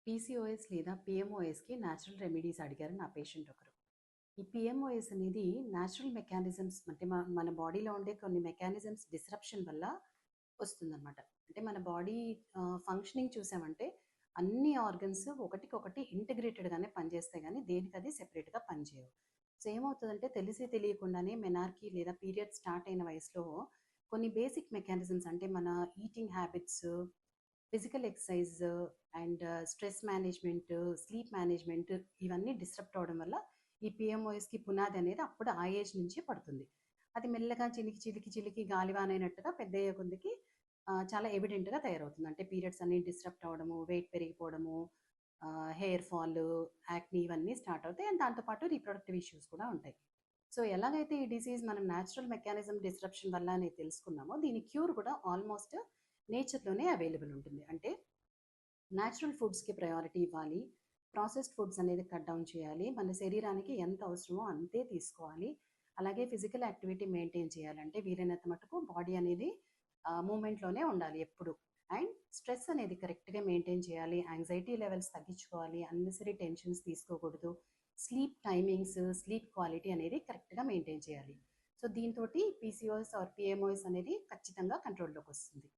PCOS లేదా పీఎంఓఎస్కి natural remedies అడిగారు నా పేషెంట్ ఒకరు. ఈ పీఎంఓఎస్ అనేది న్యాచురల్ మెకానిజమ్స్ అంటే మన బాడీలో ఉండే కొన్ని మెకానిజమ్స్ డిస్రప్షన్ వల్ల వస్తుందన్నమాట. అంటే మన బాడీ ఫంక్షనింగ్ చూసామంటే అన్ని ఆర్గన్స్ ఒకటికొకటి ఇంటిగ్రేటెడ్గానే పనిచేస్తాయి, కానీ దేనికది సెపరేట్గా పనిచేయవు. సో ఏమవుతుందంటే తెలిసి తెలియకుండానే మెనార్కీ లేదా పీరియడ్ స్టార్ట్ అయిన వయసులో కొన్ని బేసిక్ మెకానిజమ్స్ అంటే మన eating habits, physical exercise and stress management, sleep management ఇవన్నీ డిస్టర్బ్ అవడం వల్ల ఈ పిఎంఓఎస్కి పునాది అనేది అప్పుడు ఆ ఏజ్ నుంచి పడుతుంది. అది మెల్లగా చిలికి చిలికి చిలికి గాలివానైనట్టుగా పెద్ద అయ్యే కొద్దికి చాలా ఎవిడెంట్గా తయారవుతుంది. అంటే పీరియడ్స్ అన్ని డిస్టర్బ్ అవడము, వెయిట్ పెరిగిపోవడము, హెయిర్ ఫాల్, యాక్ని ఇవన్నీ స్టార్ట్ అవుతాయి. అండ్ దాంతోపాటు రీప్రొడక్టివ్ ఇష్యూస్ కూడా ఉంటాయి. సో ఎలాగైతే ఈ డిసీజ్ మనం న్యాచురల్ మెకానిజం డిస్రప్షన్ వల్ల అని తెలుసుకున్నామో, దీని క్యూర్ కూడా ఆల్మోస్ట్ నేచర్లోనే అవైలబుల్ ఉంటుంది. అంటే న్యాచురల్ ఫుడ్స్కి ప్రయారిటీ ఇవ్వాలి, ప్రాసెస్డ్ ఫుడ్స్ అనేది కట్ డౌన్ చేయాలి, మన శరీరానికి ఎంత అవసరమో అంతే తీసుకోవాలి. అలాగే ఫిజికల్ యాక్టివిటీ మెయింటైన్ చేయాలంటే వీలైనంత మటుకు బాడీ అనేది మూమెంట్లోనే ఉండాలి ఎప్పుడు. అండ్ స్ట్రెస్ అనేది కరెక్ట్గా మెయింటైన్ చేయాలి, యాంగ్జైటీ లెవెల్స్ తగ్గించుకోవాలి, అన్నెసరీ టెన్షన్స్ తీసుకోకూడదు, స్లీప్ టైమింగ్స్, స్లీప్ క్వాలిటీ అనేది కరెక్ట్గా మెయింటైన్ చేయాలి. సో దీంతో పీసీఓఎస్ ఆర్ పిఎంఓఎస్ అనేది ఖచ్చితంగా కంట్రోల్లోకి వస్తుంది.